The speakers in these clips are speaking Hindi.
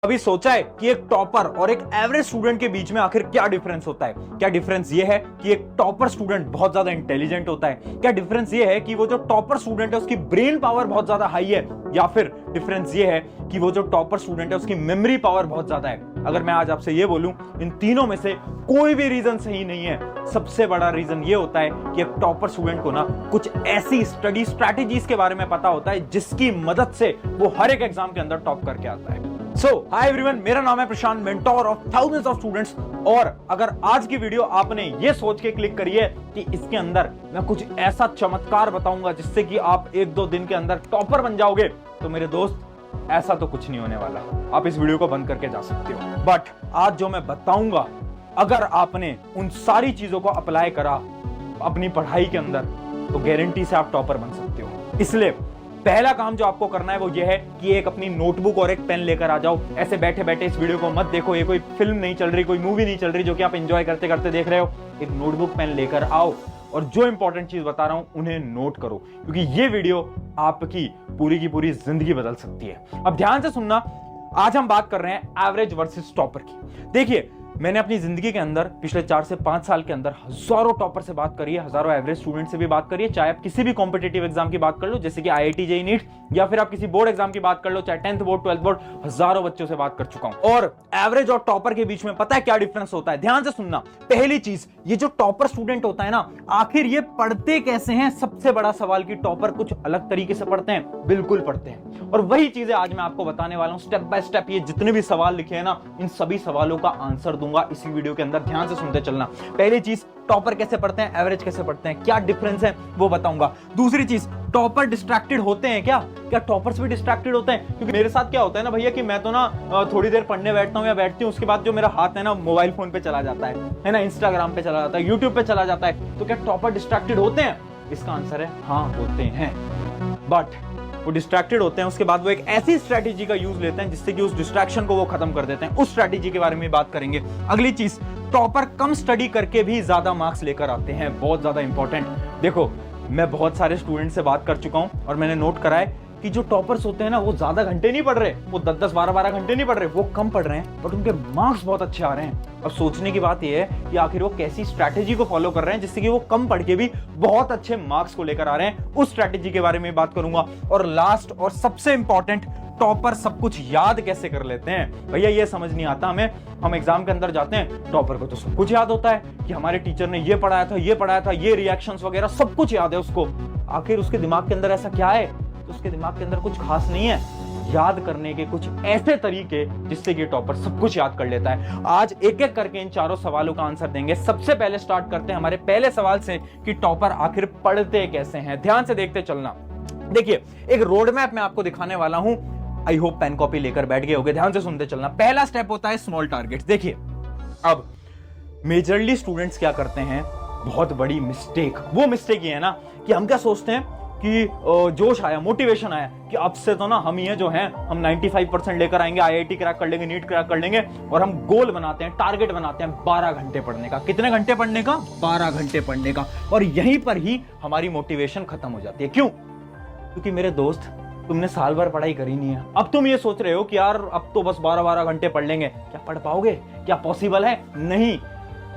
अभी सोचा है कि एक टॉपर और एक एवरेज स्टूडेंट के बीच में आखिर क्या डिफरेंस होता है? क्या डिफरेंस ये है कि एक टॉपर स्टूडेंट बहुत ज्यादा इंटेलिजेंट होता है? क्या डिफरेंस ये है कि वो जो टॉपर स्टूडेंट है उसकी ब्रेन पावर बहुत ज्यादा हाई है? या फिर डिफरेंस ये है कि वो जो टॉपर स्टूडेंट है उसकी मेमोरी पावर बहुत ज्यादा है? अगर मैं आज आपसे ये बोलूं इन तीनों में से कोई भी रीजन सही नहीं है, सबसे बड़ा रीजन ये होता है कि एक टॉपर स्टूडेंट को ना कुछ ऐसी स्टडी स्ट्रैटेजीज के बारे में पता होता है जिसकी मदद से वो हर एक एग्जाम के अंदर टॉप करके आता है। हाय एवरीवन, मेरा नाम है Prashant, mentor of thousands of students. और अगर आज की वीडियो आपने ये सोच के क्लिक करी है कि इसके अंदर मैं कुछ ऐसा चमत्कार बताऊंगा जिससे कि आप एक दो दिन के अंदर टॉपर बन जाओगे, तो मेरे दोस्त ऐसा तो कुछ नहीं होने वाला। आप इस वीडियो को बंद करके जा सकते हो। बट आज जो मैं बताऊंगा, अगर आपने उन सारी चीजों को अप्लाई करा अपनी पढ़ाई के अंदर, तो गारंटी से आप टॉपर बन सकते हो। इसलिए पहला काम जो आपको करना है वो ये है कि एक अपनी नोटबुक और एक पेन लेकर आ जाओ। ऐसे बैठे बैठे इस वीडियो को मत देखो, ये कोई फिल्म नहीं चल रही, कोई मूवी नहीं चल रही जो कि आप एंजॉय करते करते देख रहे हो। एक नोटबुक पेन लेकर आओ और जो इंपॉर्टेंट चीज बता रहा हूं उन्हें नोट करो, क्योंकि ये वीडियो आपकी पूरी की पूरी जिंदगी बदल सकती है। अब ध्यान से सुनना, आज हम बात कर रहे हैं एवरेज वर्सेस टॉपर की। देखिए, मैंने अपनी जिंदगी के अंदर पिछले 4 से 5 साल के अंदर हजारों टॉपर से बात करी है, हजारों एवरेज स्टूडेंट से भी बात करी है। चाहे आप किसी भी कॉम्पिटिटिव एग्जाम की बात कर लो, जैसे कि आईआईटी जेईई नीट, या फिर आप किसी बोर्ड एग्जाम की बात कर लो, चाहे 10th बोर्ड 12th बोर्ड, हजारों बच्चों से बात कर चुका हूं। और एवरेज और टॉपर के बीच में पता है क्या डिफरेंस होता है? ध्यान से सुनना। पहली चीज, ये जो टॉपर स्टूडेंट होता है ना, आखिर ये पढ़ते कैसे हैं? सबसे बड़ा सवाल कि टॉपर कुछ अलग तरीके से पढ़ते हैं? बिल्कुल पढ़ते हैं। और वही चीजें आज मैं आपको बताने वाला हूं स्टेप बाय स्टेप। ये जितने भी सवाल लिखे हैं ना, इन सभी सवालों का आंसर दूंगा इसी वीडियो के अंदर। ध्यान से सुनते चलना। पहली चीज, टॉपर कैसे पढ़ते हैं, एवरेज कैसे पढ़ते हैं, क्या डिफरेंस है वो बताऊंगा। दूसरी चीज, टॉपर डिस्ट्रैक्टेड होते हैं क्या? क्या टॉपर्स भी डिस्ट्रैक्टेड होते हैं? क्योंकि मेरे साथ क्या होता है ना भैया, कि मैं तो ना थोड़ी देर पढ़ने बैठता हूं या बैठती हूं, उसके बाद जो मेरा हाथ है ना मोबाइल फोन पे चला जाता है ना, इंस्टाग्राम पे चला जाता है, यूट्यूब पे चला जाता है। तो क्या टॉपर डिस्ट्रैक्टेड होते हैं? इसका आंसर है हाँ, होते हैं। बट वो डिस्ट्रैक्टेड होते हैं, उसके बाद वो एक ऐसी स्ट्रैटेजी का यूज लेते हैं जिससे कि उस डिस्ट्रैक्शन को वो खत्म कर देते हैं। उस स्ट्रैटेजी के बारे में बात करेंगे। अगली चीज, टॉपर कम स्टडी करके भी ज्यादा मार्क्स लेकर आते हैं। बहुत ज्यादा इंपॉर्टेंट। देखो, मैं बहुत सारे स्टूडेंट से बात कर चुका हूं और मैंने नोट करा है कि जो टॉपर्स होते हैं ना, वो ज्यादा घंटे नहीं पढ़ रहे, वो 10-10 12-12 घंटे नहीं पढ़ रहे, वो कम पढ़ रहे हैं, बट उनके मार्क्स बहुत अच्छे आ रहे हैं। अब सोचने की बात यह है कि आखिर वो कैसी स्ट्रैटेजी को फॉलो कर रहे हैं जिससे कि वो कम पढ़ के भी बहुत अच्छे मार्क्स को लेकर आ रहे हैं। उस स्ट्रैटेजी के बारे में बात करूंगा। और लास्ट और सबसे इंपॉर्टेंट, टॉपर सब कुछ याद कैसे कर लेते हैं? भैया ये समझ नहीं आता हमें। हम एग्जाम के अंदर जाते हैं, टॉपर को तो सब कुछ याद होता है कि हमारे टीचर ने ये पढ़ाया था, ये पढ़ाया था, ये रिएक्शंस वगैरह सब कुछ याद है उसको। आखिर उसके दिमाग के अंदर ऐसा क्या है? तो उसके दिमाग के अंदर कुछ खास नहीं है। याद करने के कुछ ऐसे तरीके जिससे कि टॉपर सब कुछ याद कर लेता है। आज एक एक करके इन चारों सवालों का आंसर देंगे। सबसे पहले स्टार्ट करते हैं हमारे पहले सवाल से कि टॉपर आखिर पढ़ते कैसे हैं। ध्यान से देखते चलना। देखिए, एक रोड मैप मैं आपको दिखाने वाला हूं। आई होप पेन कॉपी लेकर बैठ गए होंगे। ध्यान से सुनते चलना। पहला स्टेप होता है स्मॉल टारगेट्स। देखिए, अब मेजरली स्टूडेंट्स क्या करते हैं, बहुत बड़ी मिस्टेक। वो मिस्टेक ये है ना कि हम क्या सोचते हैं कि जोश आया, मोटिवेशन आया कि अब से तो ना हम ये जो हैं हम 95% लेकर आएंगे, आईआईटी क्रैक कर लेंगे, नीट क्रैक कर लेंगे। और हम गोल बनाते हैं, टारगेट बनाते हैं 12 घंटे पढ़ने का। कितने घंटे पढ़ने का? 12 घंटे पढ़ने का। और यहीं पर ही हमारी मोटिवेशन खत्म हो जाती है। क्यों? क्योंकि मेरे दोस्त, तुमने साल भर पढ़ाई करी नहीं है। अब तुम ये सोच रहे हो कि यार अब तो बस 12-12 घंटे पढ़ लेंगे। क्या पढ़ पाओगे? क्या पॉसिबल है? नहीं।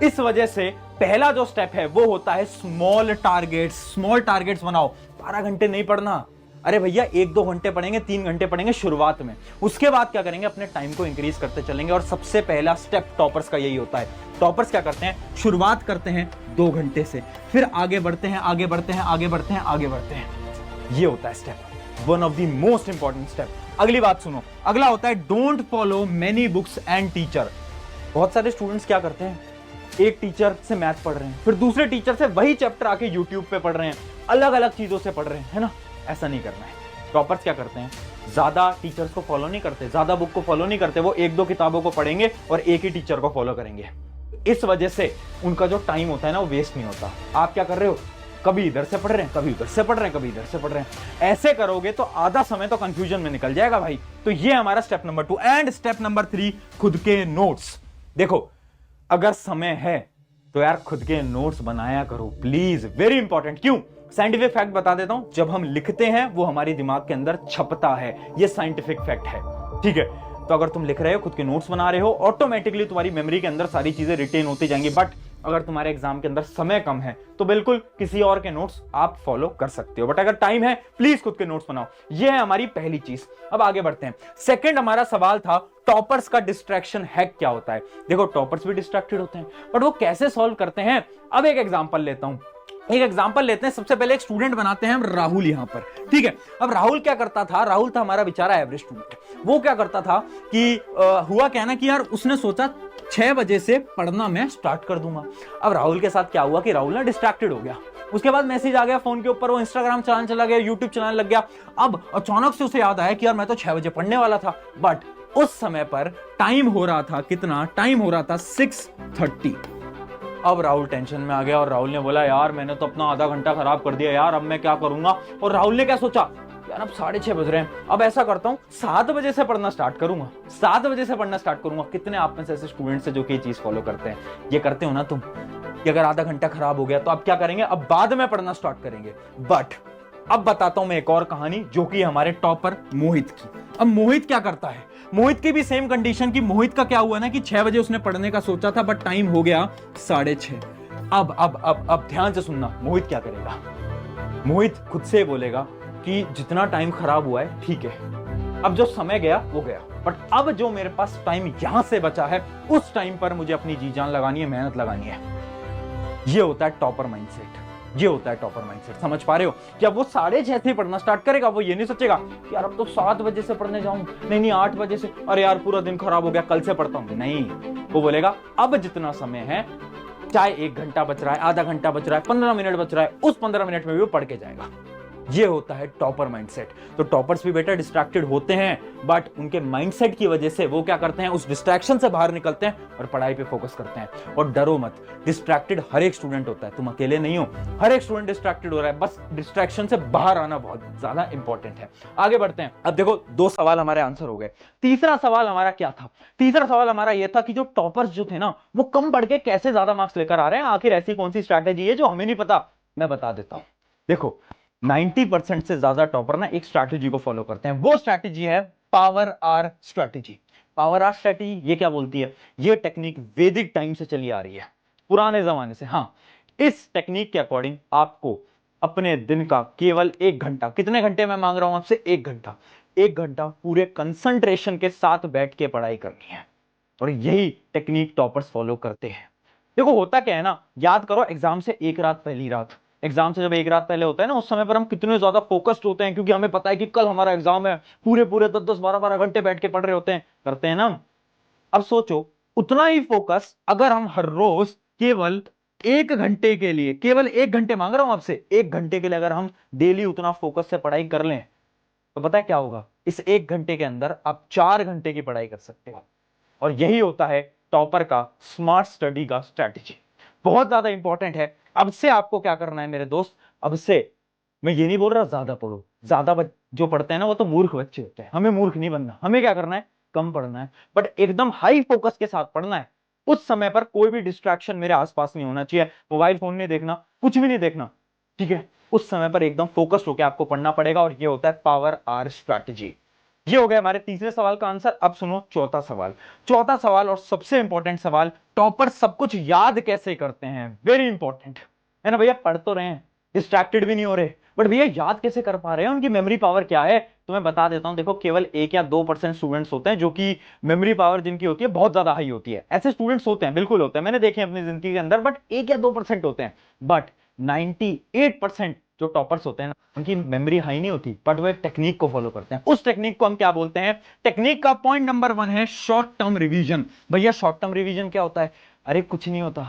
इस वजह से पहला जो स्टेप है वो होता है स्मॉल टारगेट्स। स्मॉल टारगेट्स बनाओ। 12 घंटे नहीं पढ़ना। अरे भैया 1-2 घंटे पढ़ेंगे, 3 घंटे पढ़ेंगे शुरुआत में। उसके बाद क्या करेंगे? अपने टाइम को इंक्रीज करते चलेंगे। और सबसे पहला स्टेप टॉपर्स का यही होता है। टॉपर्स क्या करते हैं? शुरुआत करते हैं 2 घंटे से, फिर आगे बढ़ते हैं, आगे बढ़ते हैं, आगे बढ़ते हैं, आगे बढ़ते हैं। ये होता है step, one of the most important step. अगली बात सुनो। अगला होता है don't follow many books and teacher. बहुत सारे स्टूडेंट्स क्या करते हैं, एक टीचर से मैथ पढ़ रहे हैं, फिर दूसरे टीचर से वही चैप्टर आके यूट्यूब पे पढ़ रहे हैं, अलग अलग चीजों से पढ़ रहे हैं, है ना? ऐसा नहीं करना है। टॉपर्स क्या करते हैं? ज्यादा टीचर्स को फॉलो नहीं करते, ज्यादा बुक को फॉलो नहीं करते। वो 1-2 किताबों को पढ़ेंगे और एक ही टीचर को फॉलो करेंगे। इस वजह से उनका जो टाइम होता है ना, वो वेस्ट नहीं होता। आप क्या कर रहे हो? कभी इधर से पढ़ रहे हैं, कभी उधर से पढ़ रहे हैं, कभी इधर से पढ़ रहे हैं। ऐसे करोगे तो आधा समय तो कंफ्यूजन में निकल जाएगा भाई। तो ये हमारा step number 2। And step number 3, खुद के नोट्स। देखो, अगर समय है तो यार खुद के नोट्स बनाया करो प्लीज। Very important. क्यों? साइंटिफिक फैक्ट बता देता हूं, जब हम लिखते हैं वो हमारे दिमाग के अंदर छपता है। ये साइंटिफिक फैक्ट है, ठीक है? तो अगर तुम लिख रहे हो, खुद के नोट्स बना रहे हो, ऑटोमेटिकली तुम्हारी मेमोरी के अंदर सारी चीजें रिटेन होती जाएंगी। बट अगर तुम्हारे एग्जाम के अंदर समय कम है तो बिल्कुल किसी और के नोट्स आप फॉलो कर सकते हो, बट अगर टाइम है प्लीज खुद के नोट्स बनाओ। यह है हमारी पहली चीज। अब आगे बढ़ते हैं। सेकंड हमारा सवाल था टॉपर्स का डिस्ट्रैक्शन हैक क्या होता है। देखो टॉपर्स भी डिस्ट्रैक्टेड होते हैं, बट वो कैसे सॉल्व करते हैं। अब एक एग्जांपल लेता हूं, सबसे पहले एक स्टूडेंट बनाते हैं हम राहुल यहां पर, ठीक है। अब राहुल क्या करता था, राहुल था हमारा बेचारा एवरेज स्टूडेंट। वो क्या करता था कि हुआ क्या ना कि यार उसने सोचा 6 बजे से पढ़ना मैं स्टार्ट कर दूंगा। अब राहुल के साथ क्या हुआ कि राहुल ना डिस्ट्रैक्टेड हो गया। उसके बाद मैसेज आ गया फोन के ऊपर, वो इंस्टाग्राम चलाने चला गया, यूट्यूब चलाने लग गया। अब अचानक से उसे याद आया कि यार मैं तो 6 बजे पढ़ने वाला था, बट उस समय पर टाइम हो रहा था कितना, टाइम हो रहा था 6:30। अब राहुल टेंशन में आ गया और राहुल ने बोला यार मैंने तो अपना आधा घंटा खराब कर दिया यार, अब मैं क्या करूंगा। और राहुल ने क्या सोचा, यार अब 6:30 बज रहे हैं, अब ऐसा करता हूं 7 बजे से पढ़ना स्टार्ट करूंगा, 7 बजे से पढ़ना स्टार्ट करूंगा। कितने आप में से ऐसे स्टूडेंट्स हैं जो कि चीज फॉलो करते हैं, ये करते हो ना तुम, कि अगर आधा घंटा खराब हो गया तो अब क्या करेंगे, अब बाद में पढ़ना स्टार्ट करेंगे। बट अब बताता हूं मैं एक और कहानी जो कि हमारे टॉपर मोहित की। अब मोहित क्या करता है, मोहित की भी सेम कंडीशन की। मोहित का क्या हुआ ना कि 6 बजे उसने पढ़ने का सोचा था, बट टाइम हो गया 6:30। अब ध्यान से सुनना, मोहित क्या करेगा। मोहित खुद से बोलेगा कि जितना टाइम खराब हुआ है ठीक है, अब जो समय गया वो गया, बट अब जो मेरे पास टाइम यहां से बचा है उस टाइम पर मुझे अपनी जी जान लगानी है, मेहनत लगानी है। ये होता है टॉपर माइंडसेट, ये होता है टॉपर माइंडसेट। समझ पा रहे हो कि अब वो 6:30 से पढ़ना स्टार्ट करेगा। वो ये नहीं सोचेगा कि यार अब तो 7 बजे से पढ़ने जाऊं, नहीं 8 बजे से, अरे यार पूरा दिन खराब हो गया, कल से पढ़ता हूं। नहीं, वो बोलेगा अब जितना समय है, चाहे 1 घंटा बच रहा है, आधा घंटा बच रहा है, 15 मिनट बच रहा है, उस 15 मिनट में भी वो पढ़ के जाएगा। ये होता है टॉपर माइंडसेट। तो टॉपर्स भी बेटा डिस्ट्रैक्टेड होते हैं, बट उनके माइंडसेट की वजह से वो क्या करते हैं, उस डिस्ट्रैक्शन से बाहर निकलते हैं और पढ़ाई पे फोकस करते हैं। और डरो मत, डिस्ट्रैक्टेड हर एक स्टूडेंट होता है, तुम अकेले नहीं हो, हर एक स्टूडेंट डिस्ट्रैक्टेड हो रहा है। बस डिस्ट्रैक्शन से बाहर आना बहुत ज्यादा इंपॉर्टेंट है। आगे बढ़ते हैं। अब देखो 2 सवाल हमारे आंसर हो गए। तीसरा सवाल हमारा क्या था, तीसरा सवाल हमारा यह था कि जो टॉपर्स जो थे ना वो कम पढ़ के कैसे ज्यादा मार्क्स लेकर आ रहे हैं, आखिर ऐसी कौन सी स्ट्रैटेजी है जो हमें नहीं पता। मैं बता देता हूं। देखो 90% से ज्यादा टॉपर ना एक स्ट्रैटेजी को फॉलो करते हैं। वो स्ट्रैटेजी है power R strategy. Power R strategy ये क्या बोलती है, ये टेक्निक वैदिक टाइम से चली आ रही है, पुराने जमाने से। हाँ, इस टेक्निक के अकॉर्डिंग आपको अपने दिन का केवल 1 घंटा, कितने घंटे मैं मांग रहा हूं आपसे, 1 घंटा, 1 घंटा पूरे कंसंट्रेशन के साथ बैठ के पढ़ाई करनी है। और यही टेक्निक टॉपर्स फॉलो करते हैं। देखो होता क्या है ना, याद करो एग्जाम से 1 रात पहली रात, एग्जाम से जब 1 रात पहले होता है ना, उस समय पर हम कितने ज्यादा फोकस्ड होते हैं, क्योंकि हमें पता है कि कल हमारा एग्जाम है। पूरे 10-10, 12-12 घंटे बैठ के पढ़ रहे होते हैं, करते हैं ना। अब सोचो उतना ही फोकस अगर हम हर रोज केवल 1 घंटे के लिए, केवल 1 घंटे मांग रहा हूं आपसे, 1 घंटे के लिए अगर हम डेली उतना फोकस से पढ़ाई कर लें तो पता है क्या होगा, इस 1 घंटे के अंदर आप 4 घंटे की पढ़ाई कर सकते हो। और यही होता है टॉपर का स्मार्ट स्टडी का स्ट्रैटेजी। बहुत ज्यादा इंपॉर्टेंट है। अब से आपको क्या करना है मेरे दोस्त, अब से मैं ये नहीं बोल रहा ज्यादा पढ़ो, ज्यादा जो पढ़ते हैं ना वो तो मूर्ख बच्चे होते हैं। हमें मूर्ख नहीं बनना, हमें क्या करना है, कम पढ़ना है, बट एकदम हाई फोकस के साथ पढ़ना है। उस समय पर कोई भी डिस्ट्रैक्शन मेरे आसपास नहीं होना चाहिए, मोबाइल फोन नहीं देखना, कुछ भी नहीं देखना, ठीक है। उस समय पर एकदम फोकस्ड होकर आपको पढ़ना पड़ेगा, और ये होता है पावर आर स्ट्रैटेजी। ये हो गया हमारे तीसरे सवाल का आंसर। अब सुनो चौथा सवाल। चौथा सवाल और सबसे इंपॉर्टेंट सवाल, टॉपर सब कुछ याद कैसे करते हैं। वेरी इंपॉर्टेंट है ना भैया, पढ़ तो रहे हैं, डिस्ट्रैक्टेड भी नहीं हो रहे, बट भैया याद कैसे कर पा रहे हैं, उनकी मेमोरी पावर क्या है। तो मैं बता देता हूं, देखो केवल 1 या 2% स्टूडेंट्स होते हैं जो कि मेमोरी पावर जिनकी होती है बहुत ज्यादा हाई होती है। ऐसे स्टूडेंट्स होते हैं, बिल्कुल होते हैं, मैंने देखे अपनी जिंदगी के अंदर, बट 1 या 2% होते हैं। बट 98% जो टॉपर्स होते हैं ना, उनकी मेमोरी हाई नहीं होती, बट वो एक टेक्निक को फॉलो करते हैं। उस टेक्निक को हम क्या बोलते हैं, टेक्निक का पॉइंट नंबर 1 है शॉर्ट टर्म रिवीजन। भैया शॉर्ट टर्म रिवीजन क्या होता है, अरे कुछ नहीं होता,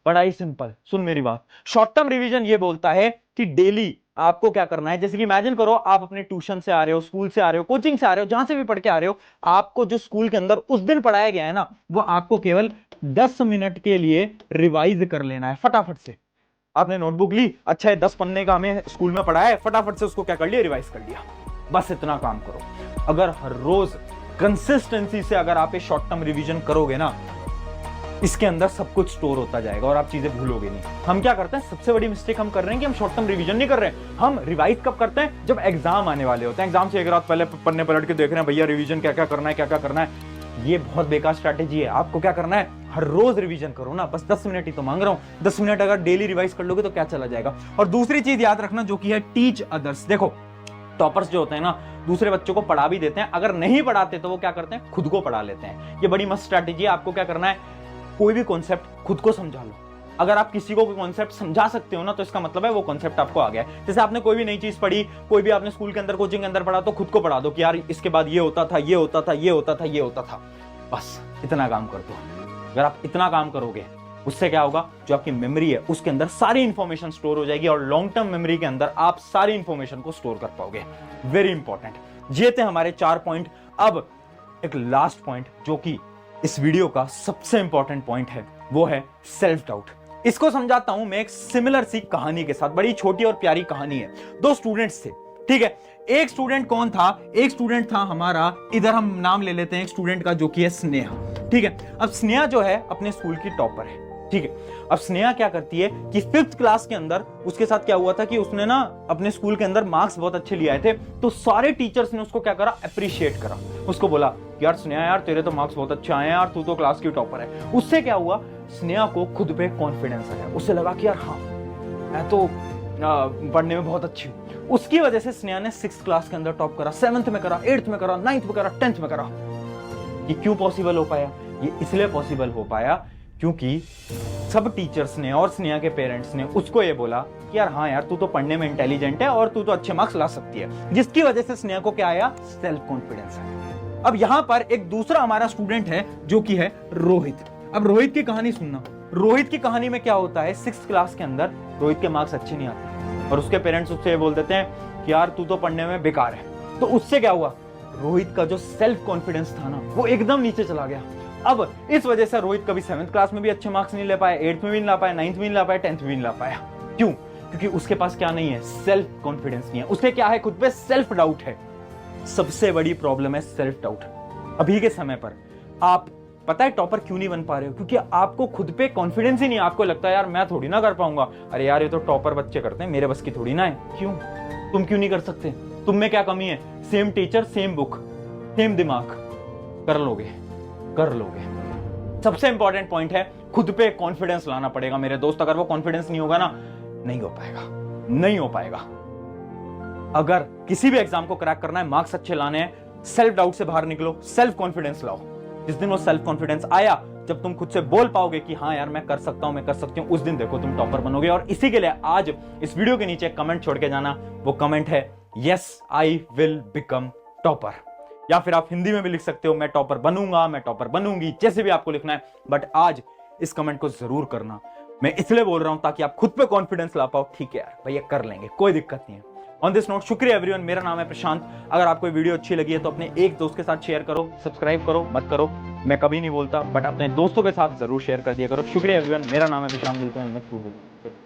बड़ा ही सिंपल, सुन मेरी बात। शॉर्ट टर्म रिवीजन ये बोलता है कि डेली आपको क्या करना है, जैसे कि इमेजिन करो आप अपने ट्यूशन से आ रहे हो, स्कूल से आ रहे हो, कोचिंग से आ रहे हो, जहां से भी पढ़ के आ रहे हो, आपको जो स्कूल के अंदर उस दिन पढ़ाया गया है ना, वो आपको केवल 10 मिनट के लिए रिवाइज कर लेना है फटाफट से। आपने नोटबुक ली, अच्छा है 10 पन्ने का हमें स्कूल में पढ़ाया है, फटाफट से उसको क्या कर लिया, रिवाइज कर लिया। बस इतना काम करो। अगर हर रोज कंसिस्टेंसी से अगर आप ये शॉर्ट टर्म रिवीजन करोगे ना, इसके अंदर सब कुछ स्टोर होता जाएगा और आप चीजें भूलोगे नहीं। हम क्या करते हैं, सबसे बड़ी मिस्टेक हम कर रहे हैं कि हम शॉर्ट टर्म रिवीजन नहीं कर रहे हैं। हम रिवाइज कब करते हैं, जब एग्जाम आने वाले होते हैं। एग्जाम से एक रात पहले पन्ने पलट के देख रहे हैं भैया रिवीजन क्या क्या करना है, क्या क्या करना है। ये बहुत बेकार स्ट्रैटेजी है। आपको क्या करना है, हर रोज रिवीजन करो ना, बस 10 मिनट ही तो मांग रहा हूं। 10 मिनट अगर डेली रिवाइज कर लोगे तो क्या चला जाएगा। और दूसरी चीज याद रखना जो कि है टीच अदर्स। देखो टॉपर्स जो होते हैं ना, दूसरे बच्चों को पढ़ा भी देते हैं, अगर नहीं पढ़ाते तो वो क्या करते हैं, खुद को पढ़ा लेते हैं। ये बड़ी मस्त स्ट्रैटेजी है। आपको क्या करना है, कोई भी कॉन्सेप्ट खुद को समझा लो। अगर आप किसी को कोई कॉन्सेप्ट समझा सकते हो ना, तो इसका मतलब है वो कॉन्सेप्ट आपको आ गया है। जैसे आपने कोई भी नई चीज पढ़ी, कोई भी आपने स्कूल के अंदर, कोचिंग के अंदर पढ़ा, तो खुद को पढ़ा दो कि यार इसके बाद ये होता था, ये होता था, ये होता था, ये होता था। बस इतना काम कर दो। अगर आप इतना काम करोगे, उससे क्या होगा, जो आपकी मेमोरी है उसके अंदर सारी इंफॉर्मेशन स्टोर हो जाएगी और लॉन्ग टर्म मेमोरी के अंदर आप सारी इंफॉर्मेशन को स्टोर कर पाओगे। Very important. ये थे हमारे 4 पॉइंट। अब एक लास्ट पॉइंट जो कि इस वीडियो का सबसे इंपॉर्टेंट पॉइंट है, वो है सेल्फ डाउट। इसको समझाता हूं मैं एक सिमिलर सी कहानी के साथ। बड़ी छोटी और प्यारी कहानी है। 2 स्टूडेंट्स थे, ठीक है। एक स्टूडेंट कौन था, एक स्टूडेंट था हमारा, इधर हम नाम ले लेते हैं एक स्टूडेंट का जो कि है स्नेहा, ठीक है। अब स्नेहा जो है अपने स्कूल की टॉपर है, ठीक है। अब स्नेहा क्या करती है कि 5th क्लास के अंदर उसके साथ क्या हुआ था कि उसने ना अपने स्कूल के अंदर मार्क्स बहुत अच्छे लिए आए थे, तो सारे टीचर्स ने उसको क्या करा, अप्रिशिएट करा। उसको बोला यार स्नेहा, यार तेरे तो मार्क्स बहुत अच्छे आए हैं यार, तू तो क्लास की टॉपर है। उससे क्या हुआ, स्नेहा को खुद पे कॉन्फिडेंस आया। उससे लगा कि यार हाँ, मैं तो पढ़ने में बहुत अच्छी हूँ। उसकी वजह से स्नेहा ने 6th क्लास के अंदर टॉप करा, 7th में करा, 8th में करा, 9th में करा, 10th में करा। ये क्यों पॉसिबल हो पाया, ये इसलिए पॉसिबल हो पाया क्योंकि सब टीचर्स ने और स्नेहा के पेरेंट्स ने उसको ये बोला कि यार हाँ यार, तू तो पढ़ने में इंटेलिजेंट है और तू तो अच्छे मार्क्स ला सकती है, जिसकी वजह से स्नेहा को क्या आया, सेल्फ कॉन्फिडेंस आया। अब यहां पर एक दूसरा हमारा स्टूडेंट है जो कि है रोहित। अब रोहित की कहानी सुनना। रोहित की कहानी में क्या होता है, 6th क्लास के अंदर रोहित के मार्क्स अच्छे नहीं आते और उसके पेरेंट्स उससे ये बोल देते हैं कि यार तू तो पढ़ने में बेकार है। तो उससे क्या हुआ, रोहित का जो सेल्फ कॉन्फिडेंस था ना, वो एकदम नीचे चला गया। अब इस वजह से रोहित कभी 7th क्लास में भी अच्छे मार्क्स नहीं ले पाया, 8th में भी नहीं ला पाया, 9th में नहीं ला पाया, 10th में भी नहीं ला पाया। क्यों, क्योंकि उसके पास क्या नहीं है, सेल्फ कॉन्फिडेंस नहीं है। उसके क्या है, खुद पे सेल्फ डाउट है। सबसे बड़ी प्रॉब्लम है सेल्फ डाउट। अभी के समय पर आप पता है टॉपर क्यों नहीं बन पा रहे हो, क्योंकि आपको खुद पे कॉन्फिडेंस ही नहीं है। आपको लगता है यार मैं थोड़ी ना कर पाऊंगा, अरे यार ये तो टॉपर बच्चे करते हैं, मेरे बस की थोड़ी ना है। क्यों, तुम क्यों नहीं कर सकते, तुम में क्या कमी है, same teacher, same book, same दिमाग, कर लोगे, कर लोगे। सबसे इंपॉर्टेंट पॉइंट है, खुद पे कॉन्फिडेंस लाना पड़ेगा मेरे दोस्त। अगर वो कॉन्फिडेंस नहीं होगा ना, नहीं हो पाएगा, नहीं हो पाएगा। अगर किसी भी एग्जाम को क्रैक करना है, मार्क्स अच्छे लाने हैं, सेल्फ डाउट से बाहर निकलो, सेल्फ कॉन्फिडेंस लाओ। जिस दिन वो सेल्फ कॉन्फिडेंस आया, जब तुम खुद से बोल पाओगे कि हाँ यार मैं कर सकता हूं, मैं कर सकती हूं, उस दिन देखो तुम टॉपर बनोगे। और इसी के लिए आज इस वीडियो के नीचे कमेंट छोड़ के जाना। वो कमेंट है yes I will become topper, या फिर आप हिंदी में भी लिख सकते हो मैं टॉपर बनूंगा, मैं टॉपर बनूंगी, जैसे भी आपको लिखना है। बट आज इस कमेंट को जरूर करना। मैं इसलिए बोल रहा हूं ताकि आप खुद पे कॉन्फिडेंस ला पाओ। ठीक है यार भैया, कर लेंगे, कोई दिक्कत नहीं है। ऑन दिस नोट, शुक्रिया एवरीवन। मेरा नाम है प्रशांत। अगर आपको वीडियो अच्छी लगी है तो अपने एक दोस्त के साथ शेयर करो, सब्सक्राइब करो, मत करो, मैं कभी नहीं बोलता, बट अपने दोस्तों के साथ जरूर शेयर कर दिया करो। शुक्रिया एवरीवन। मेरा नाम है प्रशांत। मिलते हैं नेक्स्ट वीडियो।